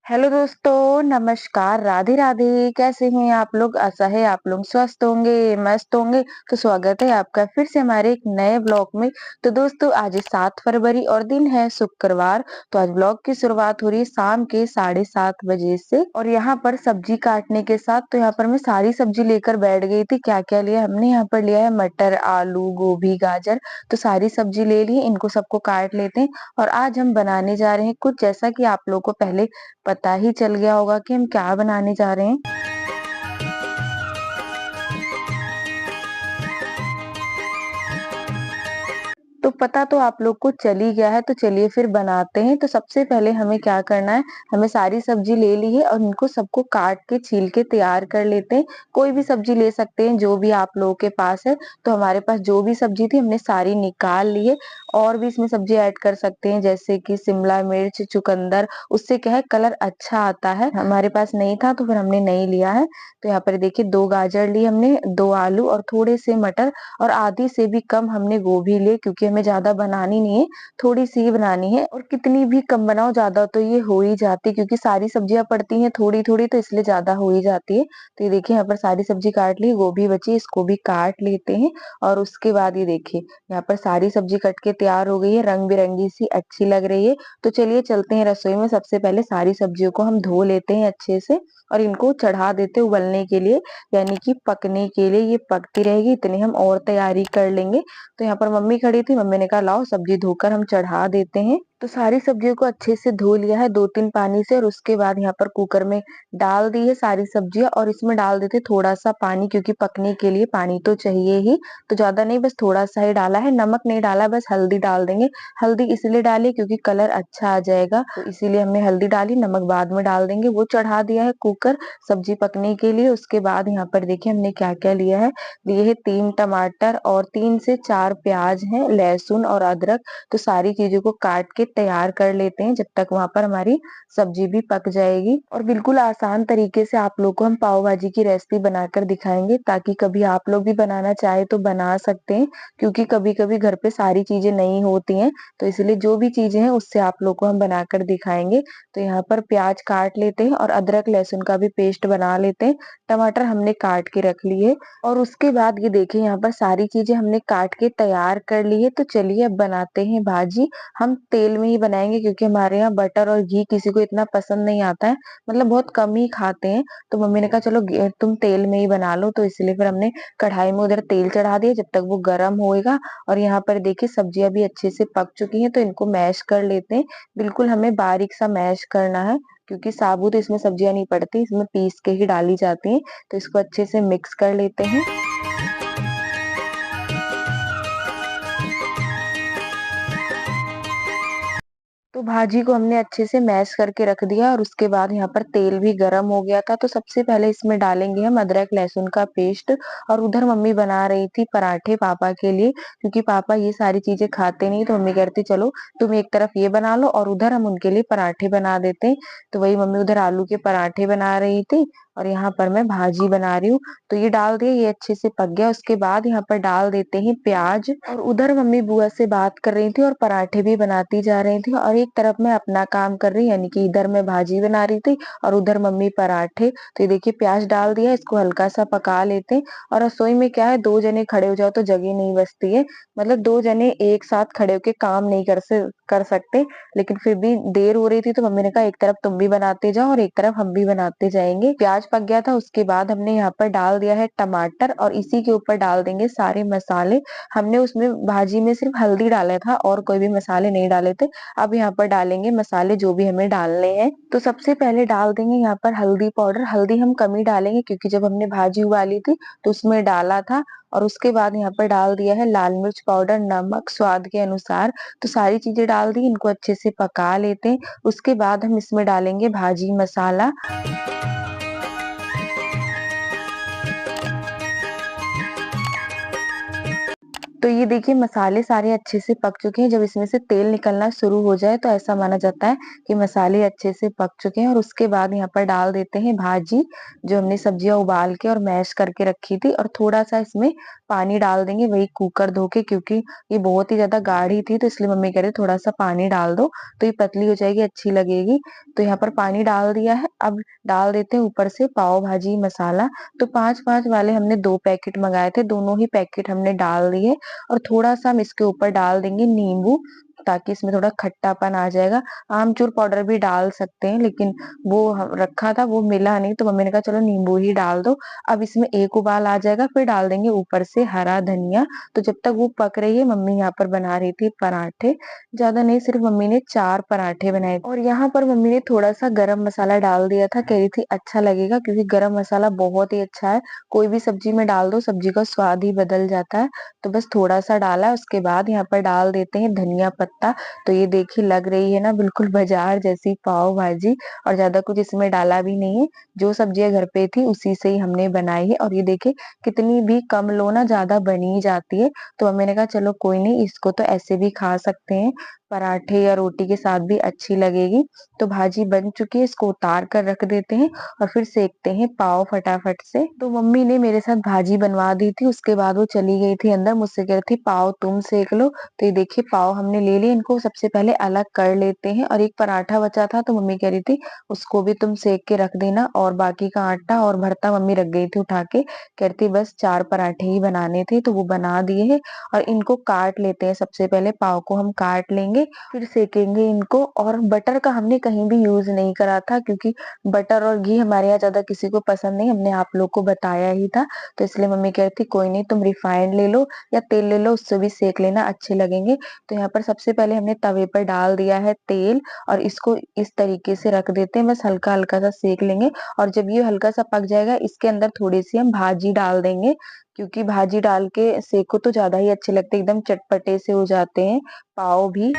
Hello दोस्तों, नमस्कार, राधे राधे। कैसे हैं आप लोग? आशा है आप लोग स्वस्थ होंगे, मस्त होंगे। तो स्वागत है आपका फिर से हमारे एक नए ब्लॉग में। तो दोस्तों, आज 7 फरवरी और दिन है शुक्रवार। तो आज ब्लॉग की शुरुआत हो रही है शाम के 7:30 बजे से। और यहाँ पर सब्जी काटने के साथ तो यहाँ पर मैं सारी सब्जी लेकर बैठ गई थी। क्या क्या लिया हमने? यहाँ पर लिया है मटर, आलू, गोभी, गाजर। तो सारी सब्जी ले ली, इनको सबको काट लेते हैं। और आज हम बनाने जा रहे हैं कुछ, जैसा कि आप लोगों को पहले पता ही चल गया होगा कि हम क्या बनाने जा रहे हैं। तो पता तो आप लोग को चल ही गया है, तो चलिए फिर बनाते हैं। तो सबसे पहले हमें क्या करना है, हमें सारी सब्जी ले ली है और इनको सबको काट के छील के तैयार कर लेते हैं। कोई भी सब्जी ले सकते हैं जो भी आप लोगों के पास है। तो हमारे पास जो भी सब्जी थी हमने सारी निकाल ली है। और भी इसमें सब्जी ऐड कर सकते हैं, जैसे कि शिमला मिर्च, चुकंदर। उससे क्या है, कलर अच्छा आता है। हमारे पास नहीं था तो फिर हमने नहीं लिया है। तो यहाँ पर देखिए 2 गाजर ली हमने, 2 आलू और थोड़े से मटर। और आधी से भी कम हमने गोभी ली, क्योंकि हमें ज्यादा बनानी नहीं है, थोड़ी सी ही बनानी है। और कितनी भी कम बनाओ ज्यादा तो ये हो ही जाती है, क्योंकि सारी सब्जियां पड़ती हैं थोड़ी थोड़ी, तो इसलिए ज्यादा हो ही जाती है। तो ये देखिए यहाँ पर सारी सब्जी काट ली, गोभी बची, इसको भी काट लेते हैं। और उसके बाद ये देखिए यहाँ पर सारी सब्जी कट के तैयार हो गई है, रंग बिरंगी सी अच्छी लग रही है। तो चलिए चलते हैं रसोई में। सबसे पहले सारी सब्जियों को हम धो लेते हैं अच्छे से और इनको चढ़ा देते हैं उबलने के लिए, यानी कि पकने के लिए। ये पकती रहेगी, इतनी हम और तैयारी कर लेंगे। तो यहाँ पर मम्मी खड़ी थी, मम्मी ने कहा लाओ सब्जी धोकर हम चढ़ा देते हैं। तो सारी सब्जियों को अच्छे से धो लिया है 2-3 पानी से। और उसके बाद यहाँ पर कुकर में डाल दी है सारी सब्जियां, और इसमें डाल देते थोड़ा सा पानी, क्योंकि पकने के लिए पानी तो चाहिए ही। तो ज्यादा नहीं, बस थोड़ा सा ही डाला है। नमक नहीं डाला, बस हल्दी डाल देंगे। हल्दी इसलिए डाली क्योंकि कलर अच्छा आ जाएगा, तो इसीलिए हमने हल्दी डाली, नमक बाद में डाल देंगे। वो चढ़ा दिया है कुकर सब्जी पकने के लिए। उसके बाद यहाँ पर देखिए हमने क्या क्या लिया है। लिए है 3 टमाटर और 3 से 4 प्याज हैं, लहसुन और अदरक। तो सारी चीजों को काट के तैयार कर लेते हैं, जब तक वहां पर हमारी सब्जी भी पक जाएगी। और बिल्कुल आसान तरीके से आप लोग को हम पाव भाजी की रेसिपी बनाकर दिखाएंगे, ताकि कभी आप लोग भी बनाना चाहे तो बना सकते हैं। क्योंकि कभी कभी घर पे सारी चीजें नहीं होती हैं, तो इसलिए जो भी चीजें हैं उससे आप लोग को हम बनाकर दिखाएंगे। तो यहाँ पर प्याज काट लेते हैं और अदरक लहसुन का भी पेस्ट बना लेते हैं। टमाटर हमने काट के रख लिए। और उसके बाद ये देखिए यहाँ पर सारी चीजें हमने काट के तैयार कर ली है। तो चलिए अब बनाते हैं भाजी। हम तेल में ही बनाएंगे, क्योंकि हमारे यहाँ बटर और घी किसी को इतना पसंद नहीं आता है, मतलब बहुत कम ही खाते हैं। तो मम्मी ने कहा चलो तुम तेल में ही बना लो। तो इसलिए फिर हमने कढ़ाई में उधर तेल चढ़ा दिया, जब तक वो गर्म होएगा। और यहाँ पर देखिए सब्जियां भी अच्छे से पक चुकी हैं, तो इनको मैश कर लेते हैं। बिल्कुल हमें बारीक सा मैश करना है, क्योंकि साबुत इसमें सब्जियां नहीं पड़ती, इसमें पीस के ही डाली जाती हैं। तो इसको अच्छे से मिक्स कर लेते हैं। तो भाजी को हमने अच्छे से मैश करके रख दिया, और उसके बाद यहाँ पर तेल भी गर्म हो गया था। तो सबसे पहले इसमें डालेंगे हम अदरक लहसुन का पेस्ट। और उधर मम्मी बना रही थी पराठे पापा के लिए, क्योंकि पापा ये सारी चीजें खाते नहीं। तो मम्मी कहती चलो तुम एक तरफ ये बना लो और उधर हम उनके लिए पराठे बना देते हैं। तो वही मम्मी उधर आलू के पराठे बना रही थी, और यहाँ पर मैं भाजी बना रही हूँ। तो ये डाल दिए, ये अच्छे से पक गया। उसके बाद यहाँ पर डाल देते हैं प्याज। और उधर मम्मी बुआ से बात कर रही थी और पराठे भी बनाती जा रही थी, और एक तरफ मैं अपना काम कर रही, यानी कि इधर मैं भाजी बना रही थी और उधर मम्मी पराठे। तो ये देखिए प्याज डाल दिया, इसको हल्का सा पका लेते हैं। और रसोई में क्या है, 2 जने खड़े हो जाओ तो जगह नहीं बचती है। मतलब 2 जने एक साथ खड़े होके काम नहीं कर सकते। लेकिन फिर भी देर हो रही थी, तो मम्मी ने कहा एक तरफ तुम भी बनाते जाओ और एक तरफ हम भी बनाते जाएंगे। प्याज पक गया था, उसके बाद हमने यहाँ पर डाल दिया है टमाटर, और इसी के ऊपर डाल देंगे सारे मसाले। हमने उसमें भाजी में सिर्फ हल्दी डाला था और कोई भी मसाले नहीं डाले थे। अब यहाँ पर डालेंगे मसाले जो भी हमें डालने हैं। तो सबसे पहले डाल देंगे यहाँ पर हल्दी पाउडर। हल्दी हम कम ही डालेंगे, क्योंकि जब हमने भाजी उबाली थी तो उसमें डाला था। और उसके बाद यहाँ पर डाल दिया है लाल मिर्च पाउडर, नमक स्वाद के अनुसार। तो सारी चीजें डाल दी, इनको अच्छे से पका लेते हैं। उसके बाद हम इसमें डालेंगे भाजी मसाला। तो ये देखिए मसाले सारे अच्छे से पक चुके हैं। जब इसमें से तेल निकलना शुरू हो जाए तो ऐसा माना जाता है कि मसाले अच्छे से पक चुके हैं और उसके बाद यहाँ पर डाल देते हैं भाजी, जो हमने सब्जियाँ उबाल के और मैश करके रखी थी, और थोड़ा-सा इसमें पानी डाल देंगे, वही कुकर धो के, क्योंकि ये बहुत ही ज़्यादा गाढ़ी थी तो इसलिए मम्मी कह रही थोड़ा-सा पानी डाल दो, तो ये पतली हो जाएगी, अच्छी लगेगी। तो यहाँ पर पानी डाल दिया है। अब डाल देते हैं ऊपर से पाव भाजी मसाला। तो 5-5 वाले हमने 2 पैकेट मँगाए थे, दोनों ही पैकेट हमने डाल दिए। और थोड़ा-सा हम इसके ऊपर डाल देंगे नींबू, ताकि इसमें थोड़ा खट्टापन आ जाएगा। आमचूर पाउडर भी डाल सकते हैं, लेकिन वो रखा था, वो मिला नहीं, तो मम्मी ने कहा चलो नींबू ही डाल दो। अब इसमें एक उबाल आ जाएगा, फिर डाल देंगे ऊपर से हरा धनिया। तो जब तक वो पक रही है, मम्मी यहाँ पर बना रही थी पराठे। ज़्यादा नहीं, सिर्फ मम्मी ने 4 पराठे बनाए और यहाँ पर मम्मी ने थोड़ा-सा गरम मसाला डाल दिया था, कह रही थी अच्छा लगेगा, क्योंकि गरम मसाला बहुत ही अच्छा है। कोई भी सब्जी में डाल दो, सब्जी का स्वाद ही बदल जाता है। तो बस थोड़ा-सा डाला है, उसके बाद यहाँ पर डाल देते हैं धनिया पत्ता। तो ये देखिए लग रही है ना बिल्कुल बाज़ार जैसी पाव भाजी, और ज़्यादा कुछ इसमें डाला भी नहीं है। जो सब्जियाँ घर पे थी उसी से ही हमने बनाई है, और ये देखिए कितनी भी कम लो ना, ज़्यादा बन ही जाती है। तो मम्मी ने कहा चलो कोई नहीं, इसको तो ऐसे भी खा सकते हैं, पराठे या रोटी के साथ भी अच्छी लगेगी। तो भाजी बन चुकी है, इसको उतार कर रख देते हैं और फिर सेकते हैं पाव फटाफट से। तो मम्मी ने मेरे साथ भाजी बनवा दी थी, उसके बाद वो चली गई थी अंदर, मुझसे कह रही थी पाव तुम सेक लो। तो ये देखिए पाव हमने ले लिए, इनको सबसे पहले अलग कर लेते हैं, और एक पराठा बचा था तो मम्मी कह रही थी उसको भी तुम सेक के रख देना, और बाकी का आटा और भरता मम्मी रख गई थी उठा के, कह रही थी बस 4 पराठे ही बनाने थे, तो वो बना दिए हैं। और इनको काट लेते हैं, सबसे पहले पाव को हम काट लेंगे, फिर सेकेंगे इनको। और बटर का हमने कहीं भी यूज नहीं करा था, क्योंकि बटर और घी हमारे यहाँ ज्यादा किसी को पसंद नहीं, हमने आप लोग को बताया ही था। तो इसलिए मम्मी कह रही थी कोई नहीं, तुम रिफाइंड ले लो या तेल ले लो, उससे भी सेक लेना, अच्छे लगेंगे। तो यहाँ पर सबसे पहले हमने तवे पर डाल दिया है तेल, और इसको इस तरीके से रख देते हैं, बस हल्का हल्का सा सेक लेंगे। और जब ये हल्का सा पक जाएगा, इसके अंदर थोड़ी सी हम भाजी डाल देंगे, क्योंकि भाजी डाल के सेको तो ज्यादा ही अच्छे लगते हैं, एकदम चटपटे से हो जाते हैं पाव भी।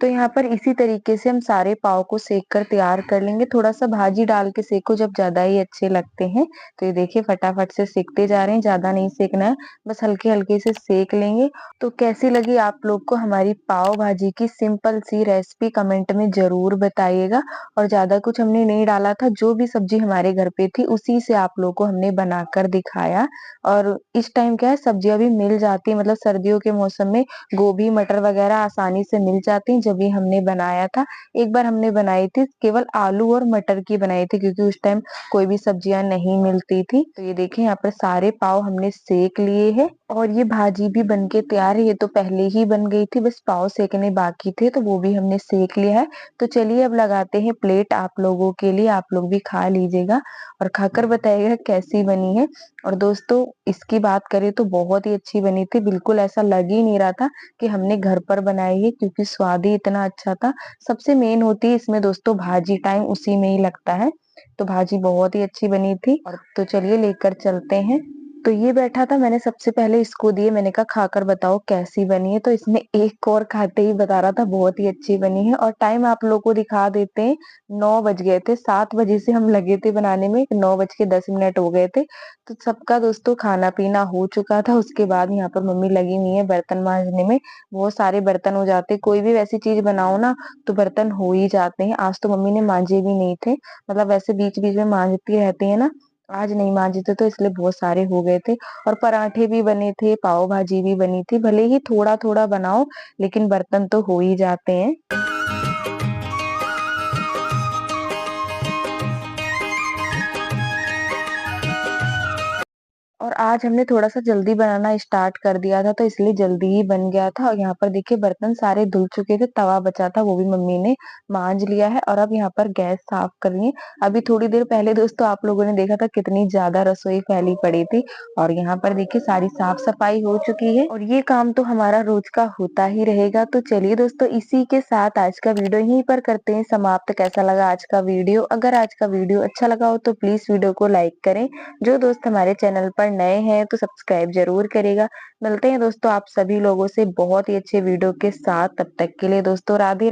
तो यहाँ पर इसी तरीके से हम सारे पाव को सेक कर तैयार कर लेंगे। थोड़ा-सा भाजी डाल के सेको जब ज़्यादा ही अच्छे लगते हैं। तो ये देखिए फटाफट से सेकते जा रहे हैं, ज़्यादा नहीं सेकना है, बस हल्के-हल्के से सेक लेंगे। तो कैसी लगी आप लोग को हमारी पाव भाजी की सिंपल सी रेसिपी, कमेंट में ज़रूर बताइएगा। और ज़्यादा कुछ हमने नहीं डाला था, जो भी सब्जी हमारे घर पे थी उसी से आप लोग को हमने बनाकर दिखाया। और इस टाइम क्या है, सब्जियाँ भी मिल जाती है, मतलब सर्दियों के मौसम में गोभी, मटर वगैरह आसानी से मिल जाती हैं, जब ये हमने बनाया था। एक बार हमने बनाई थी, केवल आलू और मटर की बनाई थी, क्योंकि उस टाइम कोई भी सब्जियां नहीं मिलती थी। तो ये देखिए यहाँ पर सारे पाव हमने सेक लिए हैं, और ये भाजी भी बनके तैयार है। ये तो पहले ही बन गई थी, बस पाव सेकने बाकी थे, तो वो भी हमने सेक लिया है। तो चलिए अब लगाते हैं प्लेट आप लोगों के लिए, आप लोग भी खा लीजिएगा और खाकर बताइएगा कैसी बनी है। और दोस्तों इसकी बात करें तो बहुत ही अच्छी बनी थी, बिल्कुल ऐसा लग ही नहीं रहा था कि हमने घर पर बनाई है, क्योंकि स्वाद ही इतना अच्छा था। सबसे मेन होती है इसमें दोस्तों भाजी, टाइम उसी में ही लगता है। तो भाजी बहुत ही अच्छी बनी थी, और तो चलिए लेकर चलते हैं। तो ये बैठा था, मैंने सबसे पहले इसको दिए, मैंने कहा खाकर बताओ कैसी बनी है। तो इसने एक और खाते ही बता रहा था बहुत ही अच्छी बनी है। और टाइम आप लोगों को दिखा देते हैं, 9 बज गए थे, 7 बजे से हम लगे थे बनाने में, 9 बज के 10 मिनट हो गए थे। तो सबका दोस्तों खाना पीना हो चुका था। उसके बाद यहाँ पर मम्मी लगी हुई है बर्तन मांजने में, बहुत सारे बर्तन हो जाते, कोई भी वैसी चीज बनाओ ना तो बर्तन हो ही जाते हैं। आज तो मम्मी ने मांजे भी नहीं थे, मतलब वैसे बीच बीच में मांजती रहती है ना, आज नहीं मांजे थे, तो इसलिए बहुत सारे हो गए थे। और पराठे भी बने थे, पाव भाजी भी बनी थी, भले ही थोड़ा थोड़ा बनाओ लेकिन बर्तन तो हो ही जाते हैं। और आज हमने थोड़ा-सा जल्दी बनाना स्टार्ट कर दिया था, तो इसलिए जल्दी ही बन गया था। और यहाँ पर देखिए बर्तन सारे धुल चुके थे, तवा बचा था वो भी मम्मी ने मांज लिया है, और अब यहाँ पर गैस साफ कर रही है। अभी थोड़ी देर पहले दोस्तों आप लोगों ने देखा था कितनी ज़्यादा रसोई फैली पड़ी थी, और यहाँ पर देखिए सारी साफ-सफाई हो चुकी है, और ये काम तो हमारा रोज का होता ही रहेगा। तो चलिए दोस्तों इसी के साथ आज का वीडियो यहीं पर करते हैं समाप्त। कैसा लगा आज का वीडियो? अगर आज का वीडियो अच्छा लगा हो तो प्लीज़ वीडियो को लाइक करें। जो दोस्त हमारे चैनल पर नए हैं तो सब्सक्राइब जरूर करेगा। मिलते हैं दोस्तों आप सभी लोगों से बहुत ही अच्छे वीडियो के साथ, तब तक के लिए दोस्तों राधे।